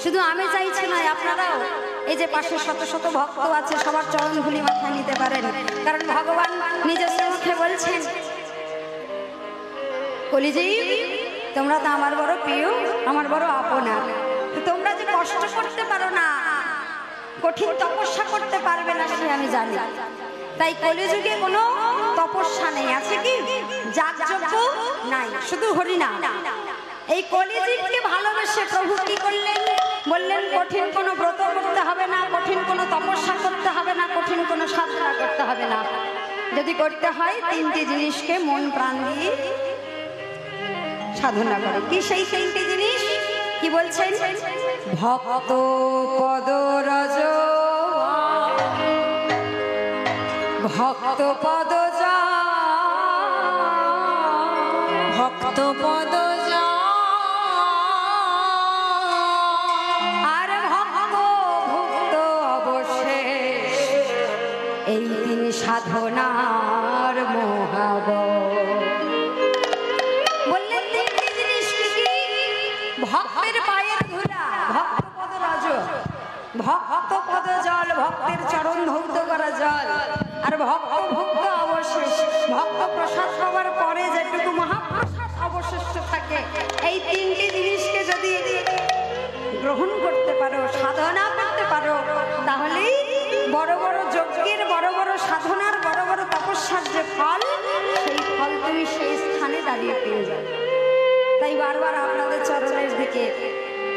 শুধু আমি চাইছি না, আপনারাও এই যে পাশে শত শত ভক্ত আছে সবার চরণ ধুলি মাথায় নিতে পারেন। কারণ ভগবান নিজস্ব মুখে বলছেন, কলিজীব তোমরা তো আমার বড় প্রিয়, আমার বড় আপনা, তোমরা যে কষ্ট করতে পারো না, কঠিন তপস্যা করতে পারবে না সে আমি জানি। তাই কলিযুগে কোনো তপস্যা নেই, আছে কি যাগযজ্ঞ নাই, শুধু হরিনাম। এই কলিযুগকে ভালোবেসে প্রভু কি করলেন, বললেন কঠিন কোনো ব্রত করতে হবে না, কঠিন কোনো তপস্যা করতে হবে না, কঠিন কোনো সাধনা করতে হবে না। যদি করতে হয় তিনটি জিনিসকে মন প্রাণ দিয়ে সাধনা করে। কি সেই তিনটি জিনিস কি বলছেন? ভক্ত পদরজ, ভক্ত পদজ, ভক্ত পদজ, আর ভক্ত ভুক্ত অবশেষ, এই তিন সাধনার মহাব। বললেন তিনটি জিনিস কি কি? ভক্তের পায়ের ধুলা, ভক্ত পদরজ, ভক্ত পদ জল, ভক্তের চরণ ধৌত করা জল, আর ভক্ত ভুক্ত অবশেষ, ভক্ত প্রসাদ পাওয়ার পরে যেটুকু মহাপ্রসাদ অবশিষ্ট থাকে, এই তিনটি জিনিসকে যদি গ্রহণ করতে পারো, সাধনা করতে পারো, তাহলেই বড় বড় যজ্ঞের, বড় বড় সাধনার, বড় বড় তপস্যার যে ফল, সেই ফল তুমি সেই স্থানে দাঁড়িয়ে পেয়ে যাবে। তাই বারবার আপনাদের চরণের দিকে,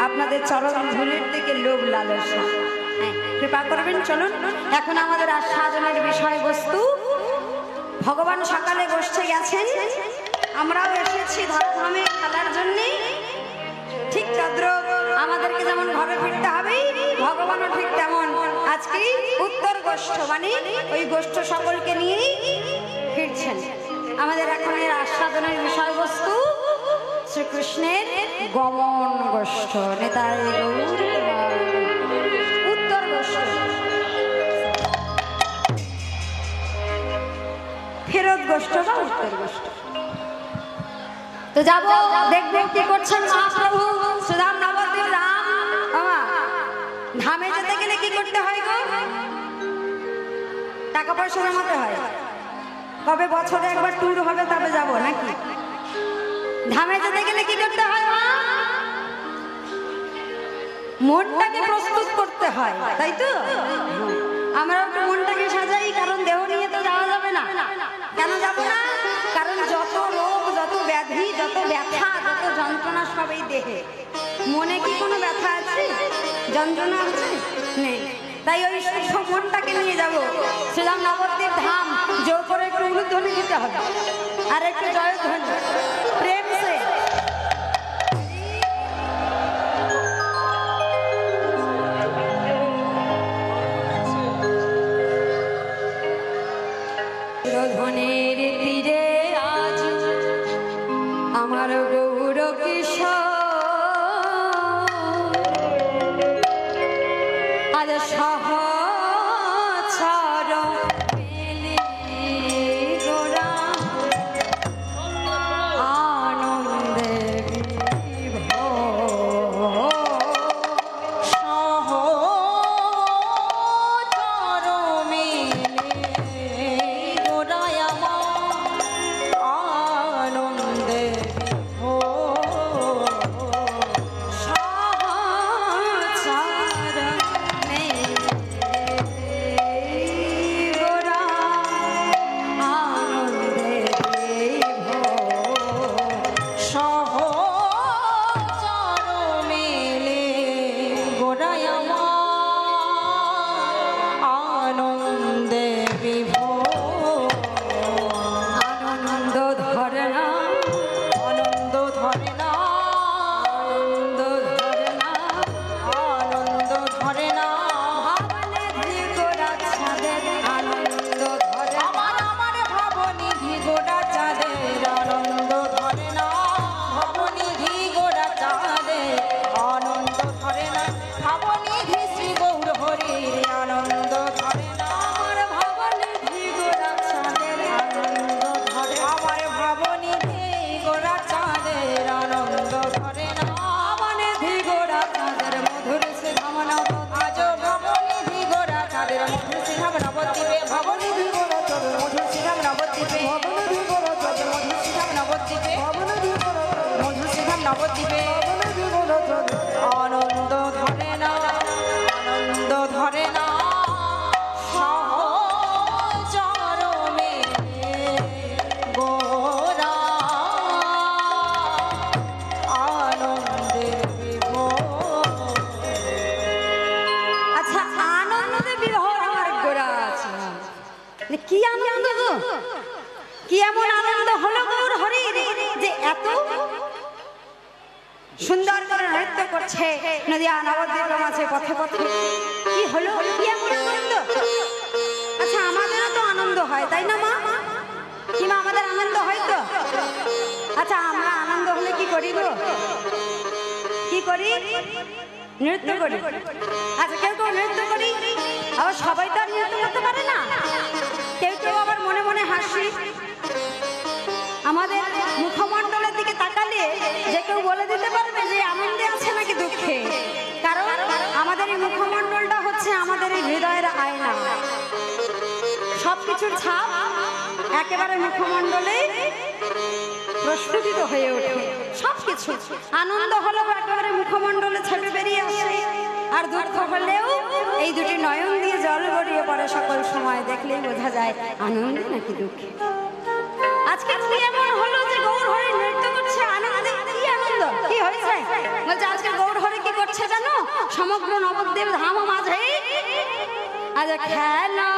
আপনাদের চরণ ধুলির দিকে লোভ লালসা, কৃপা করবেন। চলুন এখন আমাদের আস্বাদনের বিষয়বস্তু। ভগবান সকালে বসে গেছেন, আমরাও এসেছি ধরাধামে খেলার জন্য। ঠিক তদ্র আমাদেরকে যেমন ঘরে ফিরতে হবে, ভগবানও ঠিক তেমন আজকে উত্তর গোষ্ঠ, মানে ওই গোষ্ঠ সকলকে নিয়েই ফিরছেন। আমাদের এখনের আস্বাদনের বিষয়বস্তু শ্রীকৃষ্ণের গমন গোষ্ঠ, নেতাই গৌর উত্তর গোষ্ঠ, ফেরত গোষ্ঠ বা উত্তর গোষ্ঠ। তো যাবো, দেখবো কি করছেন মহাপ্রভু সুদাম নবদ্বীপ রাম। ধামে যেতে গেলে কি করতে হয় গো? টাকা পয়সা জমাতে হয়। কবে বছরে একবার ট্যুর হবে তবে যাবো নাকি? ধামে যেতে গেলে কি করতে হয়? মনটাকে প্রস্তুত করতে হয়, তাই তো? আমরা একটু মনটাকে সাজাই, কারণ দেহ নিয়ে তো যাওয়া যাবে না। কেন যাবো না? কারণ যত রোগ, যত ব্যাধি, যত ব্যথা, যত যন্ত্রণা সব এই দেহে। মনে কি কোনো ব্যথা আছে, যন্ত্রণা আছে? নেই। তাই ওই সব মনটাকে নিয়ে যাবো শ্রীরাম নবদ্বীপ ধাম। জোর করে একটু উলুধ্বনি দিতে হবে, আর একটু জয়ধ্বনি প্রেম সে। ধ্বনের তীরে আজ আমার গৌর কিশোর, আজ সহচর মেলে গোরা, আনন্দে বিভোর, সহচর মেলে গোরা আমার কি আনন্দ গো, কি এমন আনন্দ হলো গৌর হরির যে এত সুন্দর করে নৃত্য করছে নদিয়া নবদ্বীপ আছে পথে পথে। কি হলো, কি এমন আনন্দ? আচ্ছা আমাদেরও তো আনন্দ হয় তাই না মা? কি মা আমাদের আনন্দ হয় তো? আচ্ছা আমরা আনন্দ হলে কি করি গো? কি করি? নৃত্য করি। আচ্ছা কেউ কেউ নৃত্য করি, আবার সবাই তো আর নৃত্য করতে পারে না। কেউ কেউ আবার মনে মনে হাসি। আমাদের মুখমণ্ডলের দিকে তাকালে যে কেউ বলে দিতে পারবে যে আনন্দে আছে নাকি দুঃখে, কারণ আমাদের এই মুখমণ্ডলটা হচ্ছে আমাদের এই হৃদয়ের আয়না। সবকিছুর ছাপ একেবারে মুখমণ্ডলে প্রস্ফুটিত হয়ে ওঠে। সবকিছু আনন্দ হলেও একেবারে মুখমণ্ডলে ছেপে বেরিয়ে আসে, আর দুঃখ হলেও এই দুটি নয়ন দিয়ে জল গড়িয়ে পড়ে। সকল সময় দেখলেই বোঝা যায় আনন্দে নাকি দুঃখে। আজকে কি এমন হলো যে গৌর হরি নৃত্য করছে আনন্দে? কি আনন্দ, কি হয়েছে বলছে? আজকে গৌর হরি কি করছে জানো? সমগ্র নবদ্বীপ ধাম মাঝে আজ খেলা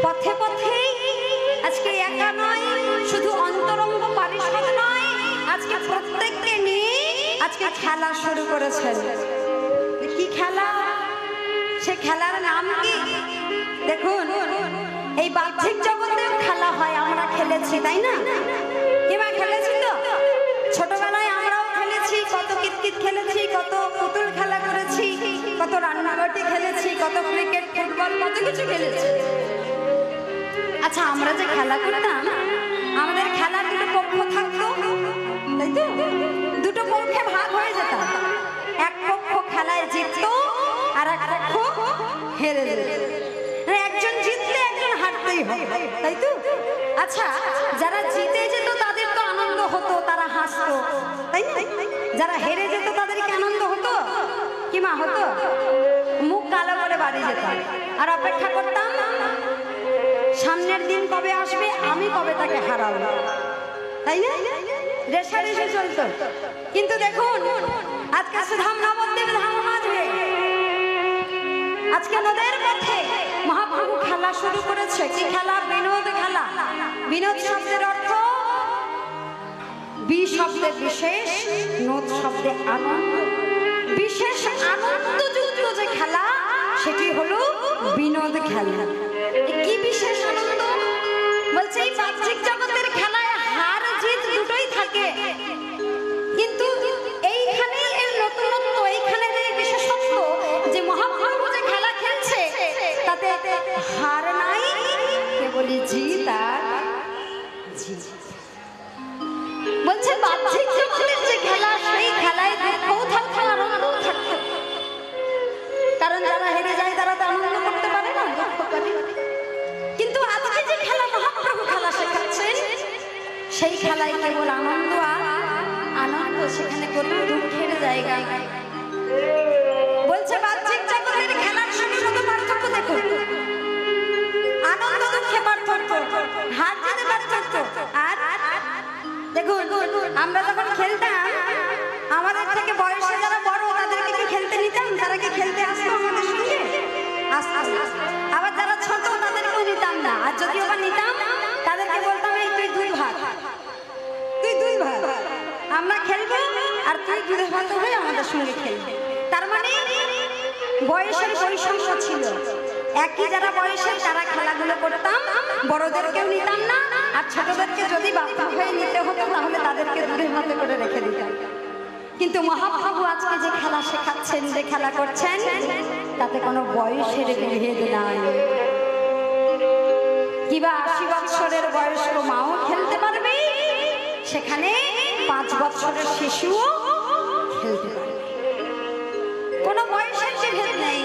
পথে পথে আজকে একা নয়, শুধু অন্তরঙ্গ পারিষদ নয়, আজকে প্রত্যেককে নিয়ে আজকে খেলা শুরু করেছেন। কি খেলা? সে খেলার নাম কি? দেখুন এই বাহ্যিক জগতেও খেলা হয়, আমরা খেলেছি তাই না? কিবা খেলেছি তো? ছোটবেলায় আমরাও খেলেছি, কত কিতকিত খেলেছি, কত পুতুল খেলা করেছি, কত রান্নাবাটি খেলেছি, কত ক্রিকেট ফুটবল কত কিছু খেলেছি। আচ্ছা আমরা যে খেলা করতাম, আমাদের খেলার দুটো পক্ষ থাকতো তাই তো? দুটো পক্ষে ভাগ হয়ে যেত। এক পক্ষ খেলায় জিততো আর এক পক্ষ হেরে যেত। একজন জিতলে একজন হারতেই হবে তাই তো? আচ্ছা যারা জিতে যেত তাদের তো আনন্দ হতো, তারা হাসতো তাই না? যারা হেরে যেত তাদের কি আনন্দ হতো? কি মা হতো? মুখ কালো করে বাড়ি যেতাম আর অপেক্ষা করতাম সামনের দিন কবে আসবে, আমি কবে তাকে হারাবো তাই না? রেশারেশি চলতো। কিন্তু দেখুন আজকে সুধাম নবদ্বীপ ধাম মাঝে আজকে নদের পথে মহাপ্রভু খেলা শুরু করেছে। কি খেলা? বিনোদ খেলা। বিনোদ শব্দের অর্থ বি শব্দে বিশেষ, নোদ শব্দে আনন্দ। বিশেষ আনন্দযুক্ত যে খেলা সেটি হলো বিনোদ খেলা। কি বিশেষ আনন্দ? বলছে এই বাহ্যিক জগতের খেলায় হার জিত দুটোই থাকে, কিন্তু এইখানে এর নতুনত্ব, এইখানে বিশেষত্ব যে মহাপ্রভু যে খেলা খেলছে তাতে হার নাই, কেবলই জিত আর জিত। বলছে বাহ্যিক জগতের যে খেলা সেই খেলায় দুঃখও থাকতো আনন্দও থাকতো, কারণ যারা হেরে যায় তারা তো আনন্দ করতে পারে না, দুঃখ করে। কিন্তু আজকে যে খেলা মহাপ্রভু খেলা শেখাচ্ছেন সেই খেলায় কেবল আনন্দ আর আনন্দ, সেখানে কোনো দুঃখের জায়গা। বলছে বাহ্যিক জগতের খেলার সঙ্গে শুধু পার্থক্য দেখুন, আনন্দ দুঃখে পার্থক্য, হার জিতে পার্থক্য। আর দেখুন আমরা যখন খেলতাম আমাদের থেকে বয়সে যারা বড় তাদেরকে কি খেলতে নিতাম? তারা কি খেলতে আসতো আমাদের সঙ্গে? আবার যারা ছোট তাদেরকেও নিতাম না, আর যদি আবার নিতাম তাদেরকে বলতাম এই তুই দুই ভাগ, তুই দুই ভাগ, আমরা খেলবো আর তুই দুধে ভাত হয়ে আমাদের সঙ্গে খেলবে। তার মানে বয়সের বৈষম্য ছিল। একই যারা বয়সের তারা খেলাগুলো করতাম, বড়দেরকেও নিতাম না, আর ছোটদেরকে যদি বাধ্য হয়ে নিতে হতো তাহলে তাদেরকে দূরে হাতে করে রেখে দিতাম। কিন্তু মহাপ্রভু আজকে যে খেলা শেখাচ্ছেন, যে খেলা করছেন, তাতে কোনো বয়সের বিভেদ নাই। কিবা ৮০ বছরের বয়স্ক মাও খেলতে পারবে, সেখানে ৫ বছরের শিশুও খেলতে পারবে। কোনো বয়সের বিভেদ নেই,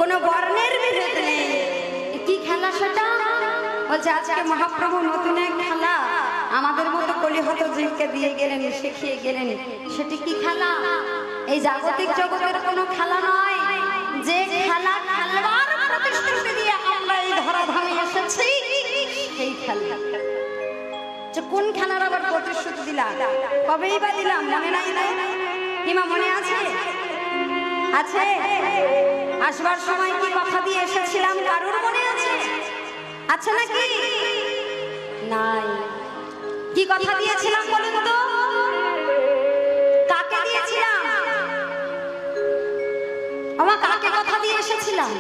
কোনো বর্ণের বিভেদ নেই। কি খেলা সেটা? বলছে আজকে মহাপ্রভু নতুন এক খেলা আমাদের মতো কলিহত জীবকে দিয়ে গেলেন, শিখিয়ে গেলেন। সেটি কি খেলা? এই জাগতিক জগতের কোনো খেলা নয়, যে খেলা খেলবার প্রতিশ্রুতি দিয়ে আমরা এই ধরাধামে এসেছি সেই খেলা। যে কোন খেলার আবার প্রতিশ্রুতি দিলাম? কবেই বা দিলাম? মনে নাই না? কিমা মনে আছে? আছে? আসবার সময় কি কথা দিয়ে এসেছিলাম কারোর মনে আছে? আছে নাকি? নাই। কি কথা দিয়েছিলাম বলুন তো? কাকে দিয়েছিলাম? আমার কাকে কথা দিয়ে এসেছিলাম?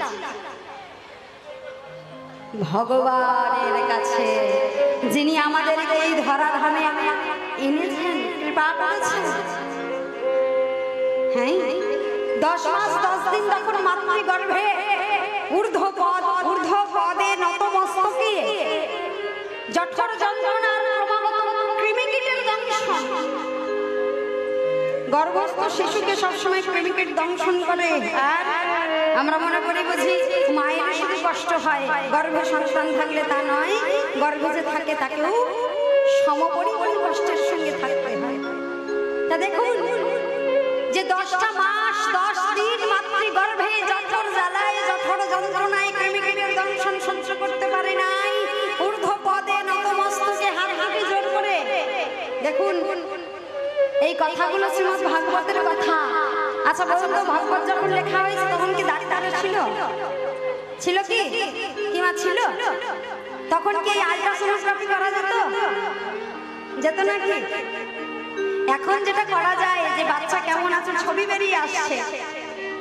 ভগবানের কাছে, যিনি আমাদেরকে এই ধরাধামে এনেছেন, কৃপা করেছেন। হ্যাঁ, 10 মাস 10 দিন যখন মাতৃগর্ভে ঊর্ধ্ব পদে নতমস্তকে জঠর যন্ত্রণার ক্রমাগত কৃমিকীটের দংশন, গর্ভস্থ শিশুকে সবসময় কৃমিকীট দংশন করে। আর আমরা মনে করি বুঝি মায়ের শুধু কষ্ট হয়, গর্ভে সন্তান থাকলে তা নয়, গর্ভে যে থাকে তাকেও সমপরিমাণ কষ্টের সঙ্গে থাকতে হয়। তা দেখুন যে 10টা মাস 10 দিন মাতৃগর্ভে জঠর জ্বালায়, জঠর যন্ত্রণায় কৃমিকীটের দংশন সহ্য করতে পারে নাই, ঊর্ধ্ব পদে নতমস্তকে হাত হাতে জোর করে। দেখুন এই কথাগুলো শ্রীমদ্ ভাগবতের কথা। আচ্ছা বলুন তো, ভাগবত যখন লেখা হয়েছে তখন কি ডাক্তার ছিল? ছিল কি? কিমা ছিল? তখন কি আল্ট্রাসোনোগ্রাফি করা যেত? যেত নাকি? এখন যেটা করা যায়, যে বাচ্চা কেমন আছে ছবি বেরিয়ে আসছে,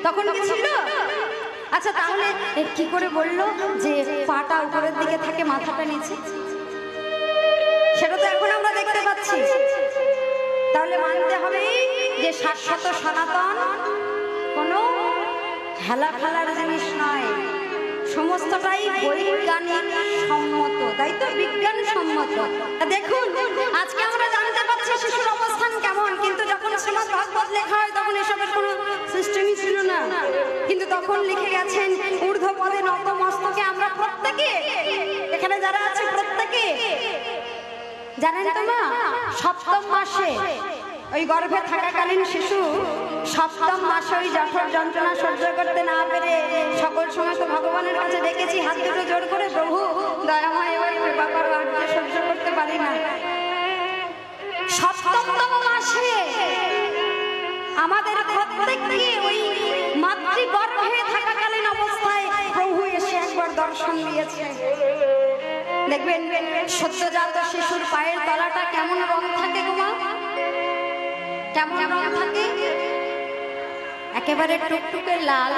তখন কি ছিল? আচ্ছা তাহলে কি করে বললো যে পাটা উপরের দিকে থাকে মাথাটা নিচে? সেটা তো এখন আমরা দেখতে পাচ্ছি। তাহলে মানতে হবে যে শাশ্বত সনাতন কোনো হেলা ফেলার জিনিস নয়, সমস্তটাই বৈজ্ঞানিক সম্মত, তাই তো? বিজ্ঞান সম্মত। দেখুন আজকে আমরা জানতে পারছি শিশুর অবস্থান কেমন, কিন্তু যখন শ্রীমদ্ ভাগবত লেখা হয় তখন এসবের কোনো সিস্টেমই ছিল না। কিন্তু তখন লিখে গেছেন ঊর্ধ্ব পদে নত মস্তকে। আমরা প্রত্যেকে এখানে যারা আছে প্রত্যেকে জানেন তো মা, 7ম মাসে ওই গর্ভে থাকাকালীন শিশু 7ম মাসে ওই জঠর যন্ত্রণা সহ্য করতে না পেরে সকল সময় তো ভগবানের কাছে ডেকেছি হাত দুটো জোর করে, প্রভু দয়াময় এবার কৃপা করো, আর সহ্য করতে পারি না। 7ম আমাদের প্রত্যেককে ওই মাতৃগর্ভে থাকাকালীন অবস্থায় প্রভু এসে একবার দর্শন দিয়েছে। দেখবেন সদ্যজাত শিশুর পায়ের তলাটা কেমন রং থাকে গো মা? কেমন রং থাকে? একেবারে টুকটুকে লাল।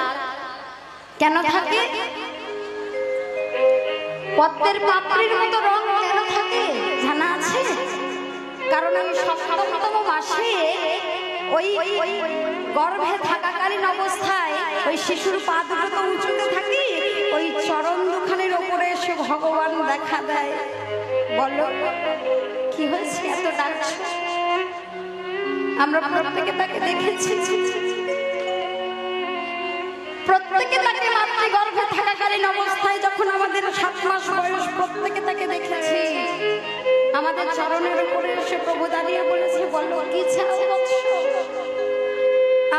কেন থাকে? পদ্মের পাপড়ির মতো রং কেন থাকে জানা আছে? কারণ আমি সপ্তমতম মাসে ওই গর্ভে থাকাকালীন অবস্থায় ওই শিশুর পা দুটো তো উঁচুতে থাকি, ওই চরণ দুখানের ওপরে এসে ভগবান দেখা দেয়। বলো কি হয়েছে এত ডাকছো? আমরা প্রত্যেকে তাকে দেখেছি, প্রত্যেকে তাকে মাতৃগর্ভে থাকাকালীন অবস্থায় যখন আমাদের 7 মাস বয়স প্রত্যেকে তাকে দেখেছি। আমাদের চরণের উপরে এসে প্রভু দাঁড়িয়ে বলেছে, বলো কি চাও?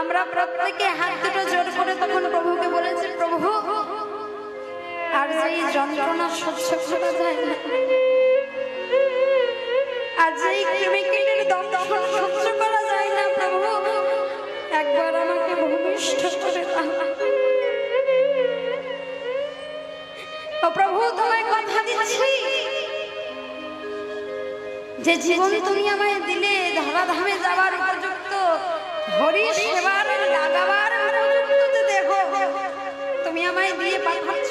আমরা প্রত্যেকে হাত দুটো জোর করে তখন প্রভুকে বলেছি, প্রভু আর যেই যন্ত্রণা সহ্য করা যায় না, আর যেই ক্রিমিকিটের দংশন সহ্য করা যায় না, প্রভু একবার আমাকে ভূমিষ্ঠ করে দাও। ও প্রভু তোমায় কথা দিচ্ছি যে জীবন তুমি আমায় দিলে ধরাধামে যাওয়ার উপযুক্ত, হরি সেবার লাগাবার উপযুক্ত দেহ তুমি আমায় দিয়ে পাঠাচ্ছ।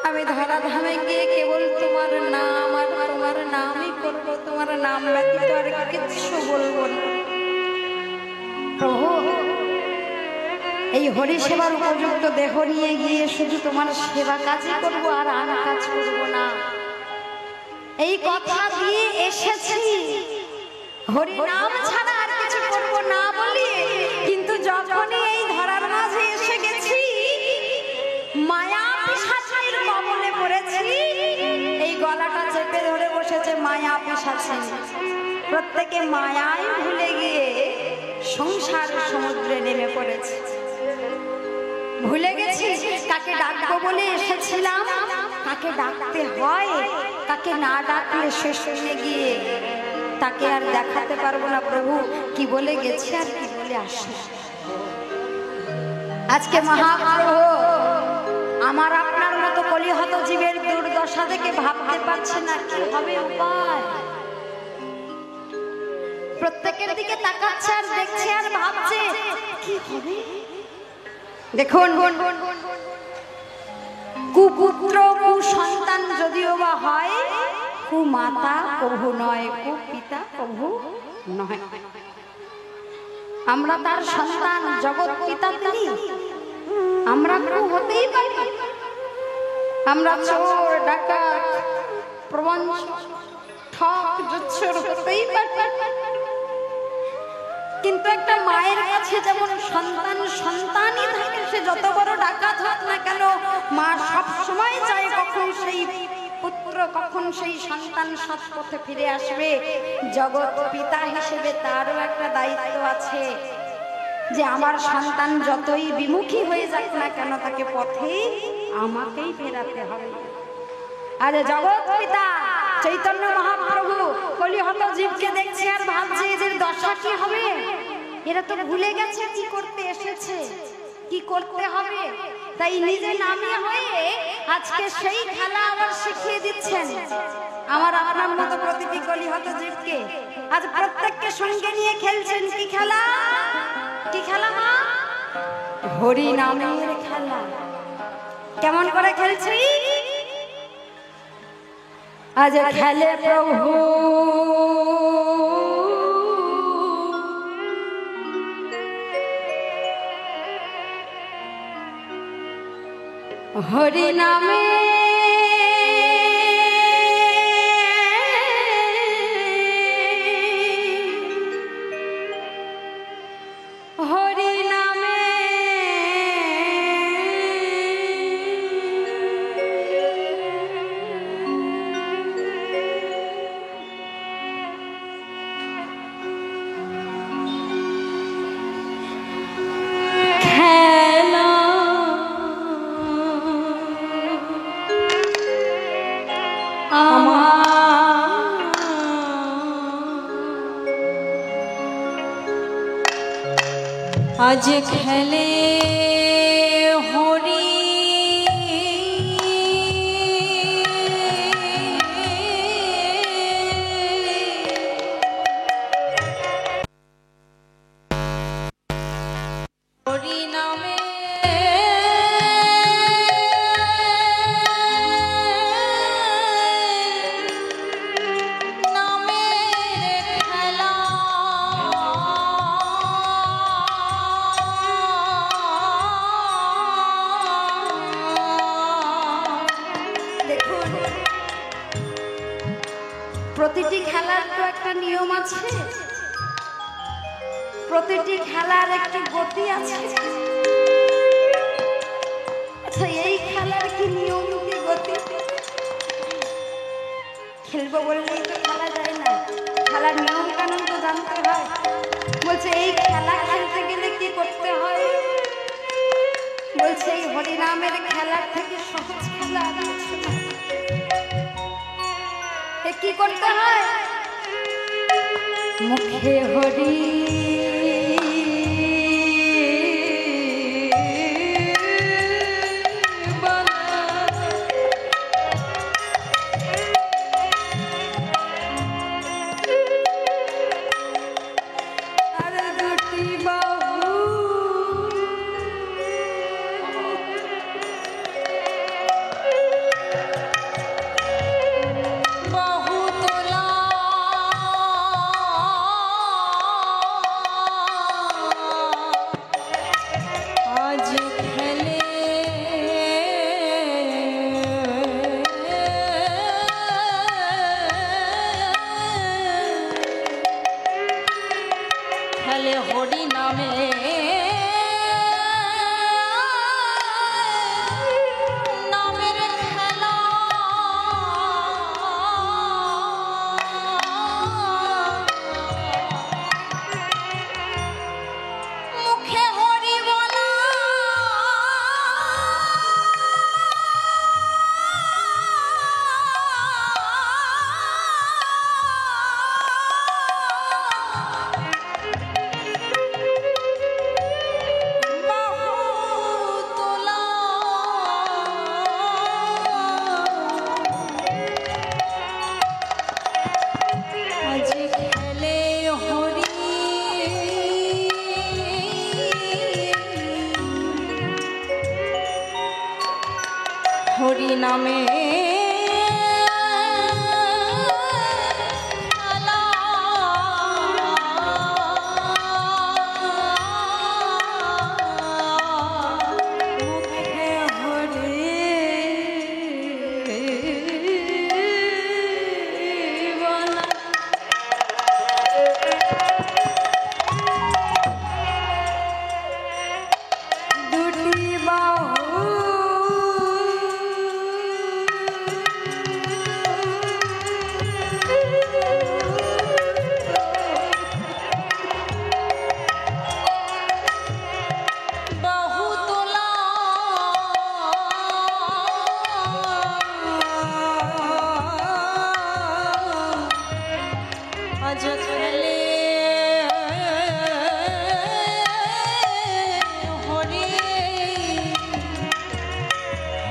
আমি ধরাধামে গিয়ে কেবল তোমার নাম আর তোমার নামই করবো, তোমার নাম ব্যতীত আর কিচ্ছু বলবো না। প্রভু এই হরি সেবার উপযুক্ত দেহ নিয়ে গিয়ে শুধু তোমার সেবা কাজই করবো, আর আর কাজ করবো না। এই কথা দিয়ে এসেছি, হরি নাম ছাড়া আর কিছু করবো না বলি। কিন্তু যখনই এই ধরার মাঝে এসে গেছি, মায়া পিশাচের কবলে পড়েছি। এই গলাটা চেপে ধরে বসেছে মায়া পিশাচী। প্রত্যেকে মায়ায় ভুলে গিয়ে সংসার সমুদ্রে নেমে পড়েছে। ভুলে গেছি কাকে ডাকবো বলে এসেছিলাম, কাকে ডাকতে হয়, কাকে না ডাকলে শেষ হয়ে গিয়ে তাকে আর দেখাতে পারবো না। প্রভু কি বলে গেছে আর কি বলে আসে। আজকে মহাপ্রভু আমার আপনার মতো কলিহত জীবের দুর্দশা দেখে ভাবতে পারছে না কি হবে উপায়। প্রত্যেকের দিকে তাকাচ্ছে আর দেখছে আর ভাবছে কি হবে। দেখুন কুপুত্র কুসন্তান যদিও বা হয়, কুমাতা প্রভু নয়, কুপিতা প্রভু নয়। আমরা তার সন্তান, জগৎ পিতা তিনি। আমরা প্রভু হতেই পারি। আমরা চোর ডাকাত প্রবঞ্চক ঠক জুচ্ছর হতেই পারি। কিন্তু একটা মায়ের কাছে যেমন সন্তান সন্তানই থাকে, সে যত বড় ডাকাত হোক না কেন, মা সব সময় চায় কখন সেই পুত্র, কখন সেই সন্তান সৎ পথে ফিরে আসবে। জগৎ পিতা হিসেবে তারও একটা দায়িত্ব আছে যে আমার সন্তান যতই বিমুখী হয়ে যাক না কেন, তাকে পথে আমাকেই ফেরাতে হবে। আরে জগৎ পিতা চৈতন্য মহাপ্রভু কলিহত জীবকে দেখছে আর ভাবছে এদের দশা কি হবে। এরা তো ভুলে গেছে কি করতে এসেছে, কি করতে হবে। তাই নিজে নামে হয়ে আজকে সেই খেলা আবার শিখিয়ে দিচ্ছেন আমার আপনার মতো প্রতিটি কলিহত জীবকে। আজ প্রত্যেককে সঙ্গে নিয়ে খেলছেন কি খেলা? কি খেলা মা? হরি নামের খেলা। কেমন করে খেলছি? আজ খেলে প্রভু হরি নামে হরি নামে আজ খেলে হরি প্রতিটি খেলার তো একটা নিয়ম আছে, প্রতিটি খেলার একটি গতি আছে। আচ্ছা, এই খেলার কি নিয়ম কি গতি? খেলবো বললেই তো খেলা যায় না, খেলার নিয়ম কানুন তো জানতে হয়। বলছে এই খেলা খেলতে গেলে কি করতে হয়? বলছে এই হরিনামের খেলার থেকে সহজ খেলা আর কিছু না। কি করতে হয়? মুখে হরি হরি নামে নামের খেলা। মুখে হরি বলা হরি নামে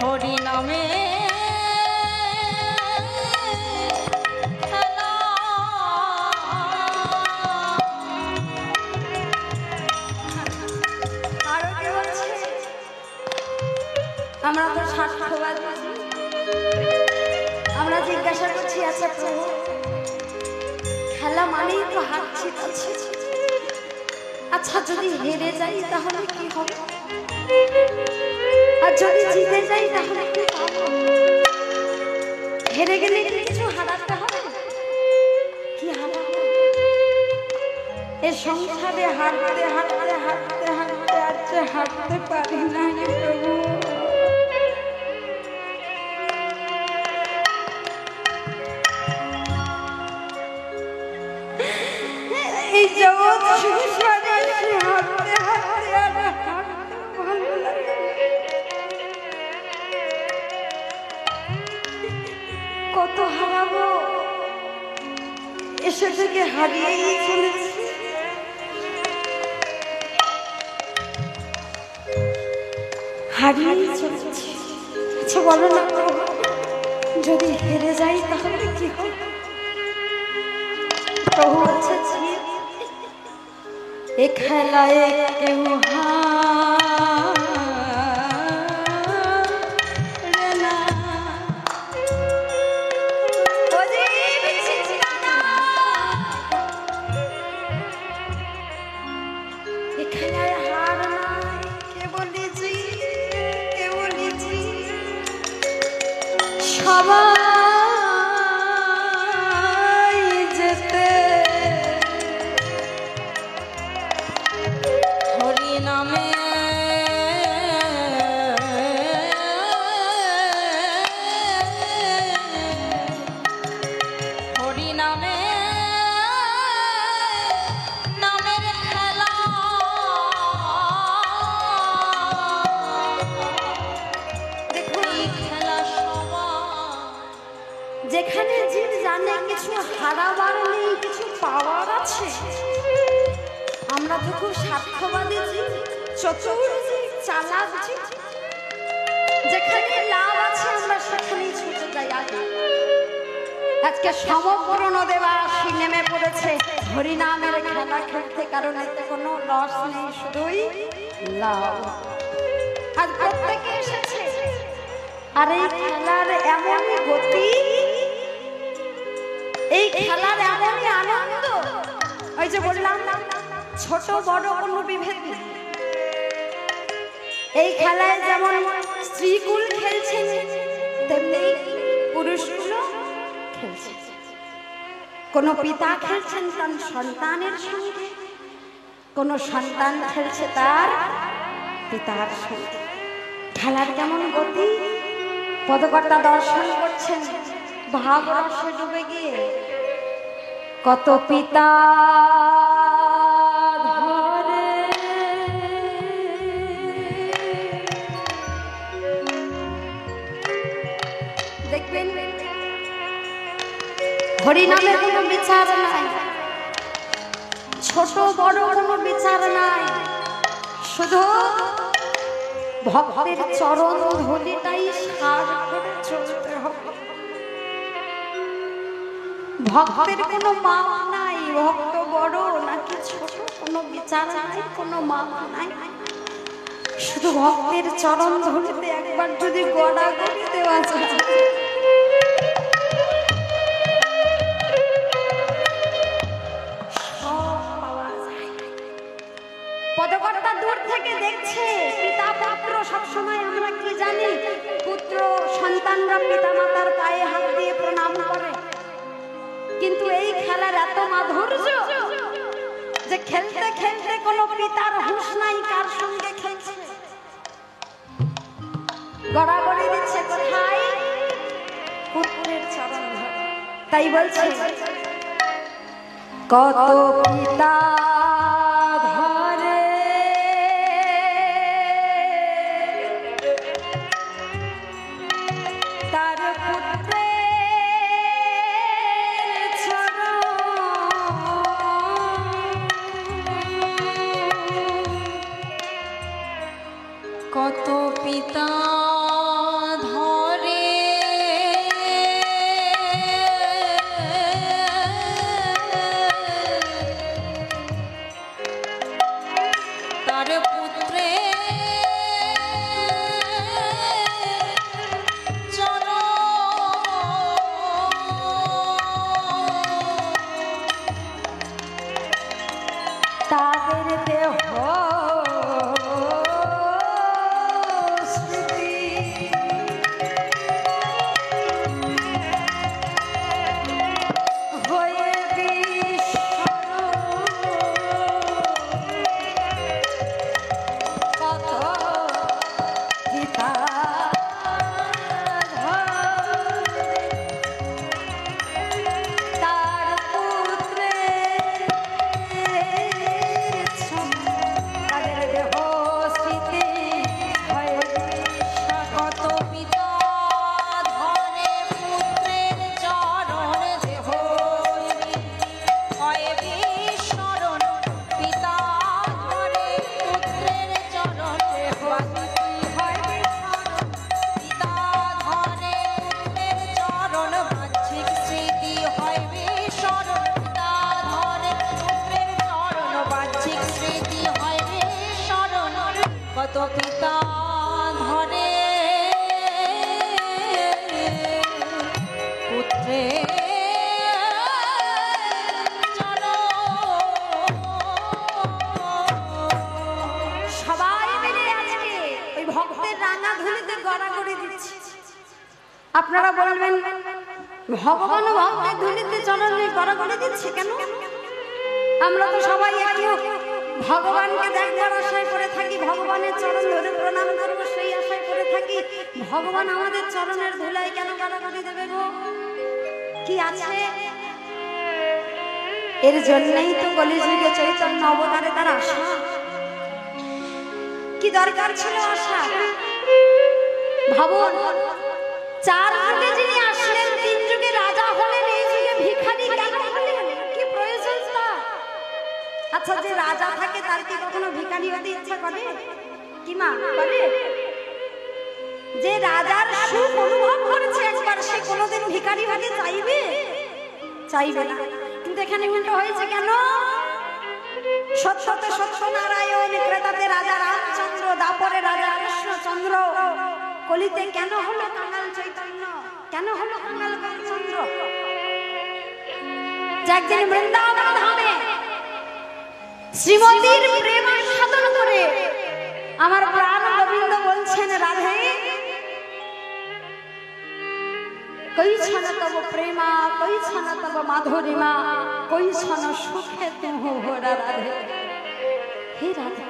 হরি নামে আমরা তো স্বার্থবাদী, আমরা জিজ্ঞাসা করছি আচ্ছা প্রভু খেলা মানেই তো হারছি, আচ্ছা যদি হেরে যাই তাহলে কি হবে? আর যদি জিতে যাই তাহলে কি পাবো? হেরে গেলে কিছু হারাতে হবে, কি হারাবো? এই সংসারে হারতে হারতে হারতে হারতে আর হারতে পারি না প্রভু। এই জগৎ সংসারে হারতে হারতে আর ভালো লাগে। কত হারাবো, এসে থেকে হারিয়েই চলেছি। হারিয়ে চলেছি। আচ্ছা বলো না, যদি হেরে যাই তাহলে কি হবে? প্রভু বলছে এ খেলায় কেউ হারে না। এ খেলায় হার নাই, কে বলেছি, কে বলেছি? সবাই যেতে হরি নামে হরি নামে নামের খেলা। দেখো এই খেলা যেখানে জীব জানে কিছু হারাবার নেই, কিছু পাওয়ার আছে। আমরা তো খুব স্বার্থবাদী জীব, চতুর জীব, চালাক জীব। যেখানে লাভ আছে আমরা সেখানেই ছুটে যাই আগে। আজকে সমগ্র নদেবাসী নেমে পড়েছে হরিনামের খেলা খেলতে, কারণ এতে কোনো লস নেই, শুধুই লাভ। আজ প্রত্যেকে এসেছে, আর এই খেলার এমনই গতি, এই খেলার এমনই আনন্দ। ওই যে বললাম ছোট বড় কোনো বিভেদ নেই। এই খেলায় যেমন স্ত্রীকুল খেলছে, তেমনি পুরুষগুলো খেলছে। কোন পিতা খেলছেন তার সন্তানের সঙ্গে, কোন সন্তান খেলছে তার পিতার সঙ্গে। খেলার কেমন গতি! পদকর্তা দর্শন করছেন ভাবরসে ডুবে গিয়ে। কত পিতা ধরে দেখবেন হরিনামে কোনো বিচার নাই, ছোট বড় কোনো বিচার নাই, শুধু ভক্তের চরণ ধুলিটাই সার করে চলতে হবে। ভক্তের কোনো মাপ নাই, ভক্ত বড় নাকি ছোট কোনো বিচার নাই, কোনো মাপ নাই। শুধু ভক্তের চরণ ধুলিতে একবার যদি গড়াগড়ি দেওয়া যায়, পদকর্তা দূর থেকে দেখছে, পিতা পুত্র সবসময় আমরা কি জানি, পুত্র সন্তানরা পিতা মাতার পায়ে হাত দিয়ে প্রণাম করে। কিন্তু এই খেলার এত মাধুর্য যে খেলতে খেলতে কোনো পিতার হুঁশ নাই কার সঙ্গে খেলছে, গড়াগড়ি দিচ্ছে কোথায়? পুত্রের চরণ ধরে। তাই বলছে কত পিতা ধরে তার পুত্রের চরণ, কত পিতা ধরে আপনারা বলবেন ভগবান ভক্তের ধুলিতে চরণে গড়াগড়ি দিচ্ছে কেন? আমরা তো সবাই একই ভগবানকে দেখবার আশায় করে থাকি, ভগবানের চরণ ধরে প্রণাম করবো সেই আশায় করে থাকি। ভগবান আমাদের চরণের ধুলায় কেন গড়াগড়ি দেবে গো? কি আছে? এর জন্যই তো কলিযুগে চৈতন্য অবতারে তার আশা। কি দরকার ছিল আশা? ভাবুন, 4 যুগে যিনি আসলেন, 3 যুগে রাজা হলেন, এই যুগে ভিখারি কেন হলেন? কি প্রয়োজন তার? আচ্ছা, যে রাজা থাকে তার কি কখনো ভিখারি হতে ইচ্ছা করে? কি মা করে? যে রাজার সুখ অনুভব করেছে একবার, সে কোনোদিন ভিখারি হতে চাইবে? চাইবে না। কিন্তু এখানে উল্টো হয়েছে কেন? সত্যতে সত্যনারায়ণ, ক্রেতাতে রাজা রামচন্দ্র, দাপরে রাজা কৃষ্ণচন্দ্র, কলিতে কেন হলো কাঙাল চৈতন্য? কেন হলো কাঙাল চন্দ্র? একদিন বৃন্দাবন ধামে শ্রীমতীর প্রেম সাধন করে আমার প্রাণ গোবিন্দ বলছেন, রাধে কই ছন তব প্রেমা, কই ছন তব মাধুরিমা, কই ছন সুখে তুহু হোরা রাধে। হে রাধে,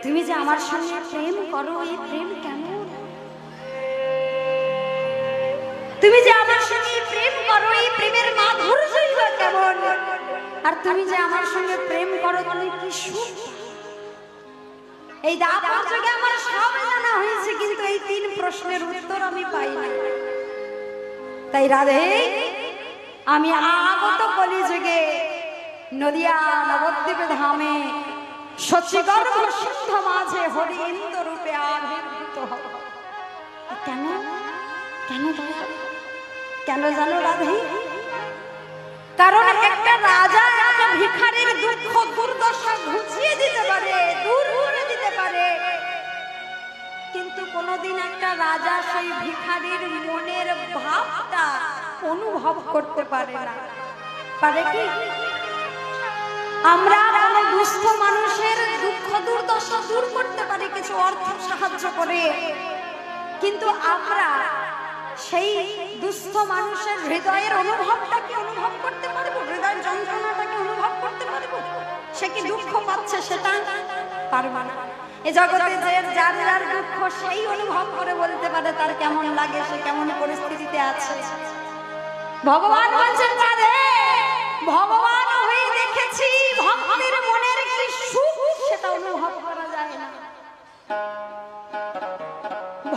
তুমি যে আমার সঙ্গে প্রেম করো, এই প্রেম কেমন? তুমি যে আমার সঙ্গে প্রেম করো, এই প্রেমের মাধুর্য কেমন? আর তুমি যে আমার সঙ্গে প্রেম করো, তুমি কি সুখ? এই দাপর যুগে আমার সব জানা হয়েছে, কিন্তু এই 3 প্রশ্নের উত্তর আমি পাই না। তাই রাধে, আমি আগত কলিযুগে নদিয়া নবদ্বীপ ধামে শচীগর্ভ সিদ্ধ মাঝে হরি ইন্দ্র রূপে আবির্ভূত হব। কেন? কেন দয়া? কেন জানো রাধে? কারণ একটা রাজা একটা ভিখারির দুঃখ দুর্দশা ঘুচিয়ে দিতে পারে, দূর করে দিতে পারে, কিন্তু কোনোদিন একটা রাজা সেই ভিখারির মনের ভাবটা অনুভব করতে পারে না। পারে কি? আমরা কোনো দুস্থ মানুষের দুঃখ দুর্দশা দূর করতে পারি কিছু অর্থ সাহায্য করে, কিন্তু আমরা সেই দুস্থ মানুষের হৃদয়ের অনুভবটাকে অনুভব করতে পারবো? হৃদয়ের যন্ত্রণাটাকে অনুভব করতে পারবো? সে কি দুঃখ পাচ্ছে সেটা পারবো না। এই জগতে যে যার যার দুঃখ সেই অনুভব করে বলতে পারে তার কেমন লাগে, সে কেমন পরিস্থিতিতে আছে। ভগবান বলছেন, রাধে ভগবান হয়ে দেখেছি, ভক্তের মনের কি সুখ সেটা অনুভব করা যায় না।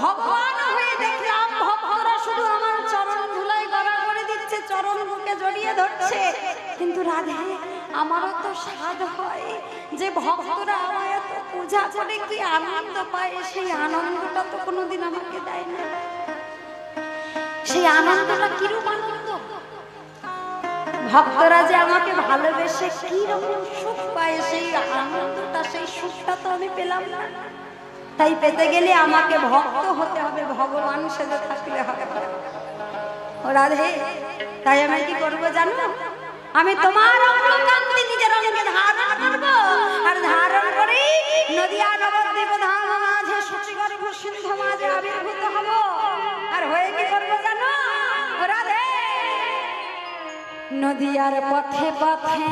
ভগবান হয়ে দেখলাম, ভক্তরা শুধু আমার চরণ ধুলায় গড়া করে দিচ্ছে, চরণ বুকে জড়িয়ে ধরছে, কিন্তু রাধে আমারও তো স্বাদ হয় যে ভক্তরা আমায় এত পূজা করে কি আনন্দ পায়, সেই আনন্দটা তো কোনোদিন আমাকে দেয় না। সেই আনন্দটা কিরূপ আনন্দ? ভক্তরা যে আমাকে ভালোবেসে কি রকম সুখ পায়, সেই আনন্দটা, সেই সুখটা তো আমি পেলাম না। তাই পেতে গেলে আমাকে ভক্ত হতে হবে, ভগবান সেজে থাকলে হবে। ও রাধে, তাই আমি কি করবো জানো? আমি তোমার অঙ্গকান্তি নিজের অঙ্গে ধারণ করব, আর ধারণ করে নদিয়া নবদ্বীপ ধাম মাঝে শচীগর্ভ সিন্ধু মাঝে আবির্ভূত হব। আর হয়ে কি করবো জানো? রাধে নদিয়ার পথে পথে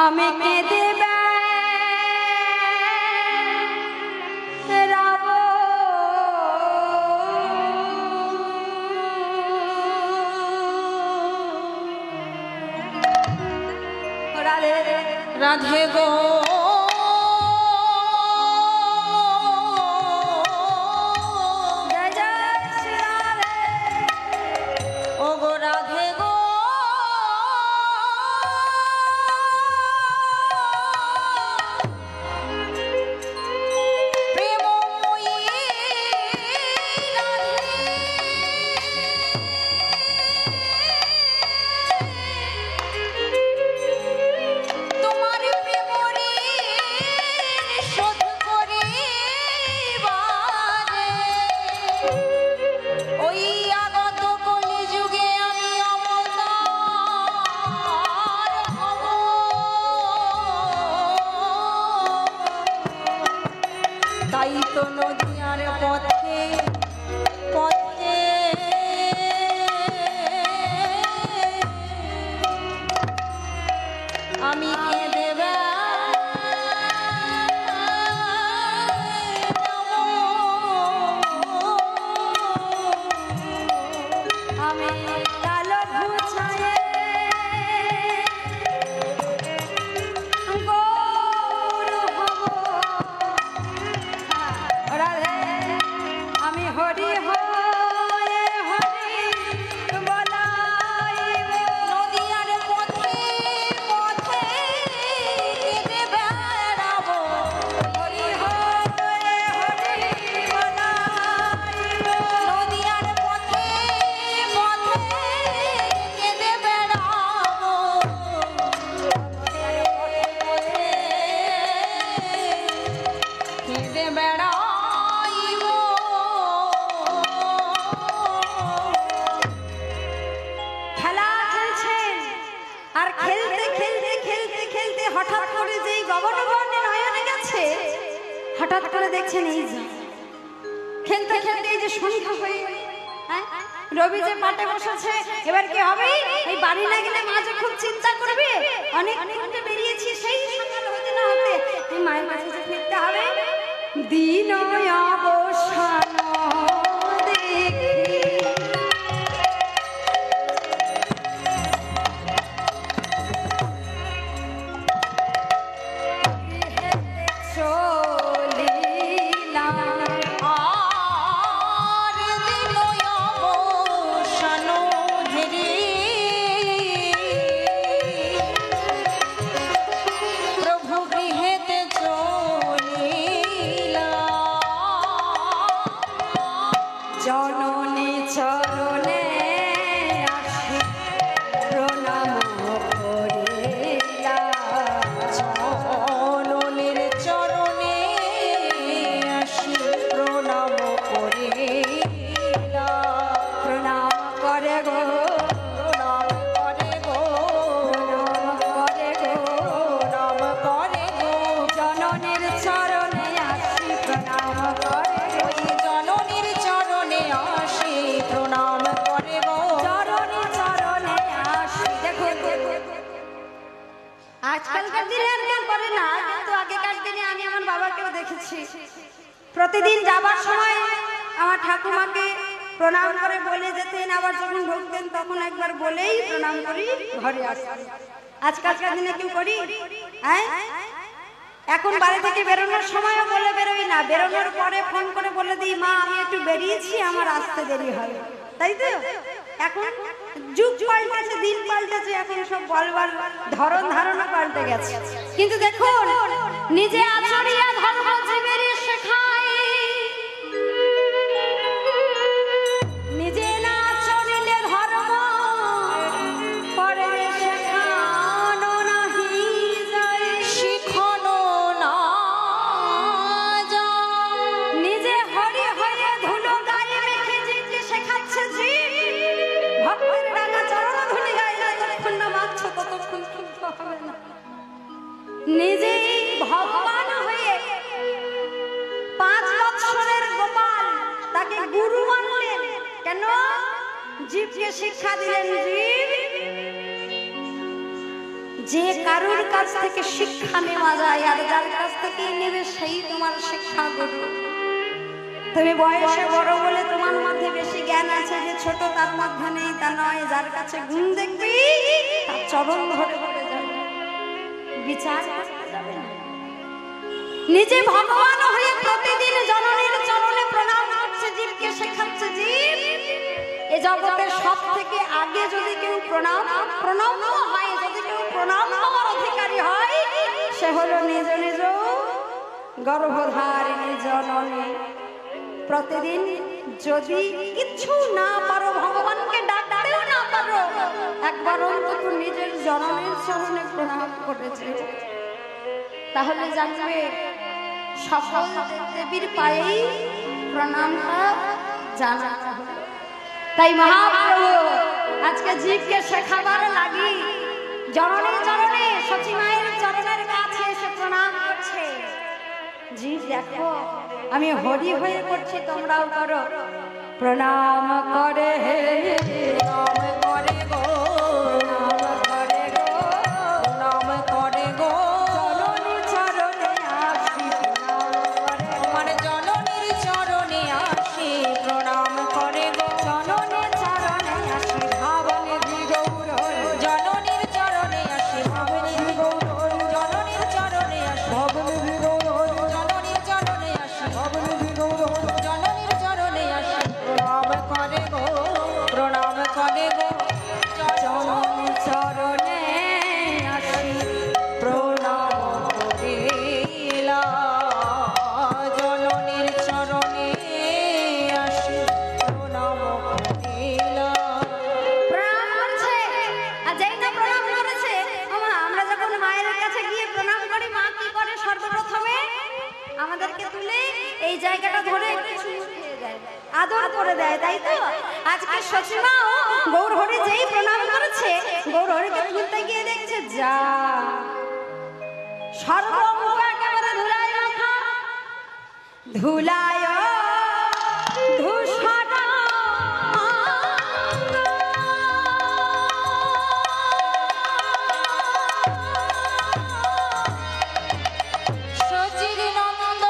আমি কেঁদে রাধে গো তোমার প্রেমরে নদিয়ার পথে পথে আমি কেঁদে আমি কালো ঘুছায়ে গৌর হব রাধে আমি হরি হয়ে হরি বলাইব নদিয়ার পথে পথে কেঁদে বেড়াবো হরি হয়ে হরি বলাইব নদিয়ার পথে পথে কেঁদে বেড়াবো কেঁদে বেড়াইব খেলা খেলছেন আর খেলতে খেলতে খেলতে খেলতে হঠাৎ করে যেই গগনবর্ণে নয়নে গেছে হঠাৎ করে দেখছেন এই যে খেলতে খেলতে এই যে সন্ধ্যা হয়ে হ্যাঁ রবি যে মাঠে বসেছে এবার কি হবে এই বাড়ি না গেলে মা যে খুব চিন্তা করবে অনেক ঘন্টা বেরিয়েছি সেই সকাল হতে না হতে এই মায়ের কাছে যে ফিরতে হবে দিন অবসান দেখি আর দিন অবসান ধীরে প্রভু গৃহেতে চলিলাম জননী চরণে আসি প্রণাম করিলাম জননীর চরণে আসি প্রণাম করিলাম প্রণাম করে গো প্রণাম করে গো প্রণাম করে গো প্রণাম করে গো জননীর চরণে আসি প্রণাম করে গো ওই জননীর চরণে আসি প্রণাম করে গো চরণে চরণে আসি দেখো আজকালকার দিনে আর কেউ করে না কিন্তু আগেকার দিনে আমি আমার বাবাকেও দেখেছি প্রতিদিন যাবার সময় আমার ঠাকুমাকে প্রণাম করে বলে যেতেন আবার যখন ঢুকতেন তখন একবার বলেই প্রণাম করি ঘরে আসতেন আজকালকার দিনে কেউ করি হ্যাঁ এখন বাড়ি থেকে বেরোনোর সময়ও বলে বেরোই না বেরোনোর পরে ফোন করে বলে দিই মা আমি একটু বেরিয়েছি আমার আসতে দেরি হবে তাই তো এখন যুগ পাল্টেছে দিন পাল্টেছে এখন সব বলবার ধরন ধারণা পাল্টে গেছে কিন্তু দেখুন নিজে আচরিয়া ধর্ম জীবের শেখায় নিজে না চলিলে ধর্ম পরে শেখানো নাহি যায় শিখনো না যায় নিজে হরি হয়ে ধুলো গায়ে মেখে জিকে শেখাচ্ছে জি ভক্তের রাঙা চরণ ধুলি গায়ে যতক্ষণ না মাগছ ততক্ষণ শুদ্ধ হবে না নিজেই ভগবান হয়ে 5 বছরের গোপাল তাকে গুরু মানলেন কেন জীবকে শিক্ষা দিলেন জীব যে কারুর কাছ থেকে শিক্ষা নেওয়া যায় আর যার কাছ থেকে নেবে সেই তোমার শিক্ষা গুরু তুমি বয়সে বড় বলে তোমার মধ্যে বেশি জ্ঞান আছে যে ছোট তার মধ্যে নেই তা নয় যার কাছে গুণ দেখবি তার চরণ ধরে ধরে যাবে বিচার করতে যাবে না নিজে ভগবান হয়ে প্রতিদিন জননীর চরণে প্রণাম করছে জীবকে শেখাচ্ছে জীব এ জগতের সব থেকে আগে যদি কেউ প্রণাম হয় যদি কেউ প্রণাম হওয়ার অধিকারী হয় সে হলো নিজ নিজ গর্ভধারিণী জননী প্রতিদিন যদি কিছু না পারো ভগবানকে ডাকতেও না পারো একবার অন্তত নিজের জননীর চরণে প্রণাম করেছে তাহলে জানবে সকল দেবীর পায়েই প্রণামটা জানা তাই মহাপ্রভু আজকে জীবকে শেখাবার লাগি জননীর চরণে সচিমায়ের চরণের কাছে এসে প্রণাম করছে জি দেখো আমি হরি হয়ে করছি, তোমরাও করো। প্রণাম করে হে, নাম করে গো, প্রণাম করে গো, নাম করে গো, চরণে চরণে আসি প্রণাম করে গো। আমার জননীর চরণে আসি প্রণাম করে গো, চরণে চরণে আসি ভাবনে গৌর, জননীর চরণে আসি ভাবনি গৌর, জননীর চরণে আসি ভাবনে গৌর, জননীর চরণে আসি ভাবনে গৌর, জননীর চরণে আসি প্রণাম করে গো, প্রণাম করে গো, চরণে চরণে আসি প্রণাম করিলা, জননীর চরণে আসি প্রণাম করিলা। প্রণাম করছে। আর যেই না প্রণাম করেছে, ওমা, আমরা যখন মায়ের কাছে গিয়ে প্রণাম করি, মা কি করে সর্বপ্রথমে আমাদেরকে তুলে এই জায়গাটা ধরে একটু চুমু খেয়ে দেয়, আদর করে দেয়, তাই তো? আজকে সচিমাও গৌর হরি যেই প্রণাম করেছে, গৌর হরিকে তুলতে গিয়ে দেখছে যা সর্বমুখ একেবারে ধুলায় মাখা, ধুলায় ধূসর সচির নন্দন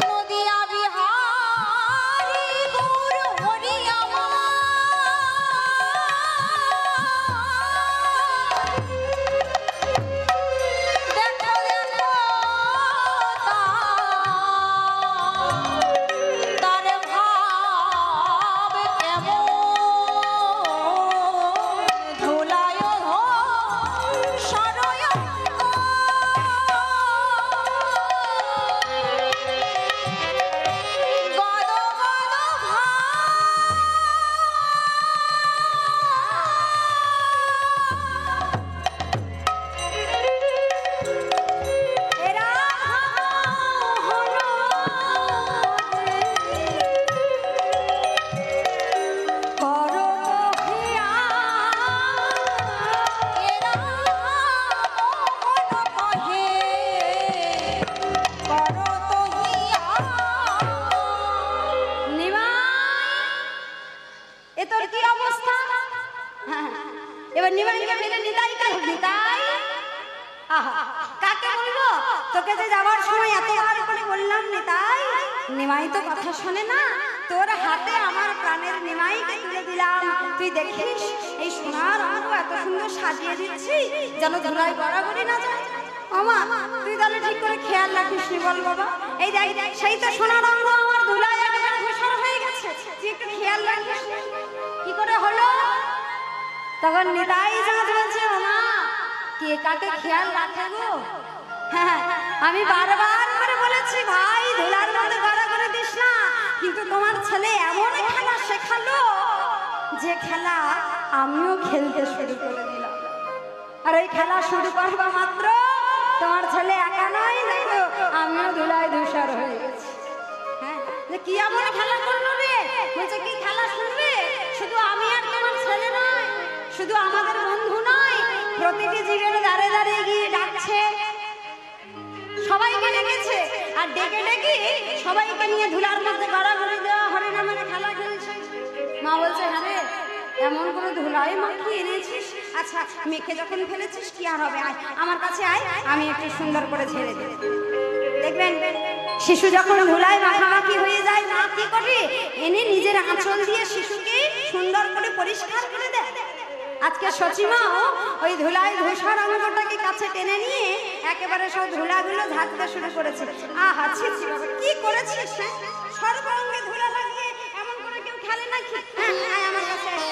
নদিয়া বিহারী গৌর হরি আমার, দেখো দেখো তার ভাব কেমন, ধুলায় সরয় গদ গদ এরা হলো করো হিয়া, এরা মোহন কহে করো তো হিয়া, নিমাই, এ তোর কি অবস্থা? হ্যাঁ, এবার নিমাইকে ফেলে নিতাই কাজ নিতাই। আহা, কাকে বলবো? তোকে যে যাওয়ার সময় এতবার করে বললাম নিতাই, নিমাই তো কথা শোনে না। তোর হাতে আমার প্রাণের নিমাইকে তুলে দিলাম, তুই দেখিস এই সোনার অঙ্গ এত সুন্দর সাজিয়ে দিচ্ছি যেন ধুলায় গড়াগড়ি না যায়। আমা, তুই তাহলে ঠিক করে খেয়াল রাখিস নি বল বাবা। এই দেখ দেখ, সেই তো সোনার অঙ্গ আমার ধুলায় একেবারে ধূসর হয়ে গেছে, তুই একটু খেয়াল রাখিস নি। কি করে হলো? তখন নিতাই চাঁদ বলছে, ওমা, কে কাকে খেয়াল রাখে গো? হ্যাঁ, আমি বারবার করে বলেছি ভাই ধুলার মধ্যে গড়া করে দিস না, কিন্তু তোমার ছেলে এমন খেলা শেখালো যে খেলা আমিও খেলতে শুরু করে দিলাম। আর এই খেলা শুরু করবা মাত্র তোমার ছেলে একা নয়, দেখো আমিও ধুলায় ধূসর হয়ে গেছি। হ্যাঁ, যে কি এমন খেলা করলো রে? বলছে কি খেলা শুনবে? শুধু আমি আর তোমার ছেলে নয়, শুধু আমাদের বন্ধু নয়, প্রতিটি জীবের দাঁড়ে দাঁড়িয়ে গিয়ে ডাকছে, সবাইকে ডেকেছে, আর ডেকে ডেকে সবাইকে নিয়ে ধুলার মধ্যে গড়াগড়ি দেওয়া হরিনামের খেলা খেলছে। মা বলছে, হ্যাঁ রে, এমন করে ধুলাই মাখিয়ে এনেছিস, আচ্ছা মেখে যখন ফেলেছিস কি আর হবে, আয় আমার কাছে আয়, আমি একটু সুন্দর করে ঝেড়ে দিই। দেখবেন শিশু যখন ধুলায় মাখামাখি হয়ে যায়, মা কি করে এনে নিজের আঁচল দিয়ে শিশুকে সুন্দর করে পরিষ্কার করে দেয়। আজকে সচিমাও ওই ধুলায় ধূসর অঙ্গটাকে কাছে টেনে নিয়ে একেবারে সব ধুলাগুলো ঝাড়তে শুরু করেছে। আহা, ছি ছি বাবা, কি করেছিস? সর্ব অঙ্গে ধুলা লাগিয়ে এমন করে কেউ খেলে নাকি? হ্যাঁ, আয় আমার কাছে আয়।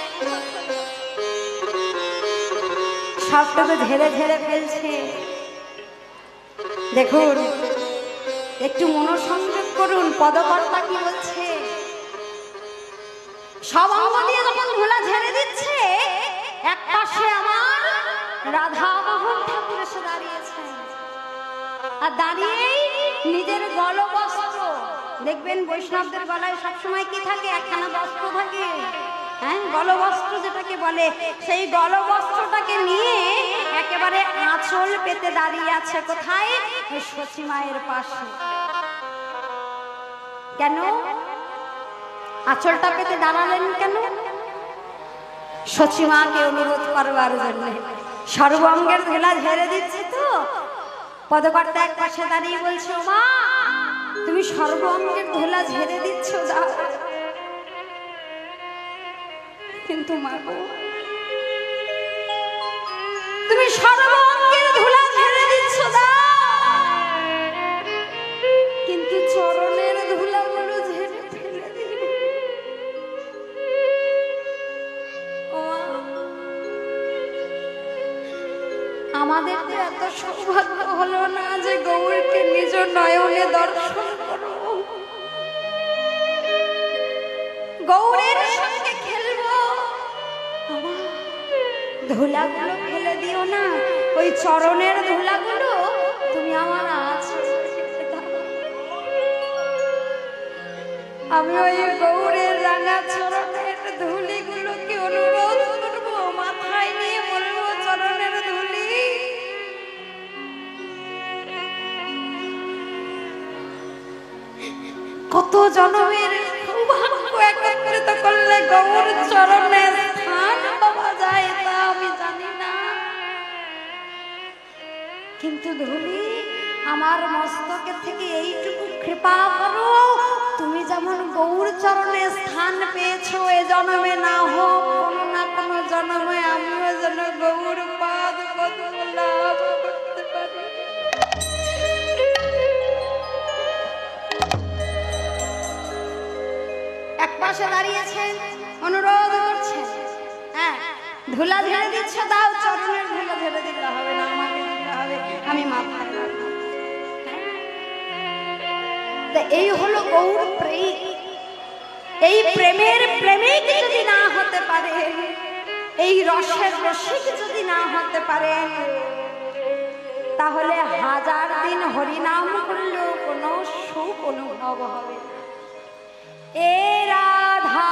সবটুকু ঝেড়ে ঝেড়ে ফেলছে। দেখুন, একটু মনোসংযোগ করুন, পদকর্তা কি বলছে। সব অঙ্গ দিয়ে যখন ধুলা ঝেড়ে দিচ্ছে, এক পাশে আমার রাধা মোহন ঠাকুর এসে দাঁড়িয়েছে, আর দাঁড়িয়েই নিজের গলবস্ত্র দেখবেন বৈষ্ণবদের গলায় সবসময় কি থাকে? একখানা বস্ত্র থাকে, হ্যাঁ, গলবস্ত্র যেটাকে বলে। সেই গলবস্ত্রটাকে নিয়ে একেবারে আঁচল পেতে দাঁড়িয়ে আছে কোথায়? ওই সচি মায়ের পাশে। কেন আঁচলটা পেতে দাঁড়ালেন? কেন? সচি মাকে অনুরোধ করবার জন্য। সর্বাঙ্গের ধুলা ঝেড়ে দিচ্ছে তো, পদকর্তা এক পাশে দাঁড়িয়ে বলছে, মা তুমি সর্বাঙ্গের ধুলা ঝেড়ে দিচ্ছ দাও। কিন্তু মা গো, তুমি সর্বাঙ্গের ধুলা ঝেড়ে দিচ্ছ দাও, কিন্তু চরণের ধুলাগুলো ঝেড়ে ফেলে দিও। আমাদের তো এত সৌভাগ্য হলো না যে গৌরকে নিজ নয়নে দর্শন করব, গৌরের সঙ্গে খেলবো। ধুলাগুলো ফেলে দিও না, ওই চরণের ধুলাগুলো তুমি আমার আঁচলে রেখে দাও। আমি ওই গৌরের রাঙা চরণের ধুলিগুলোকে অনুরোধ করবো, মাথায় নিয়ে বলবো, চরণের ধুলি কত জনমের সৌভাগ্য একত্রিত করলে গৌর চরণে স্থান পাওয়া যায় তা আমি জানি না, কিন্তু ধুলি আমার মস্তকে থেকে এইটুকু কৃপা করো, তুমি যেমন গৌর চরণে স্থান পেয়েছো, এ জন্মে না হোক কোনো না কোনো জন্মে আমিও যেন গৌর পাদ পদ্ম লাভ করতে পারি। এক পাশে দাঁড়িয়েছেন, অনুরোধ করছেন, হ্যাঁ, ধুলা ঝেড়ে দিচ্ছ দাও, চরণের ধুলা ঝেড়ে দিতে হবে না, আমাকে দিতে হবে, আমি মাথায় রাখবো। এই হলো গৌর প্রেম। এই প্রেমের প্রেমিক যদি না হতে পারে, এই রসের রসিক যদি না হতে পারে, তাহলে হাজার দিন হরিনাম করলেও কোনো সুখ অনুভব হবে। এ রাধা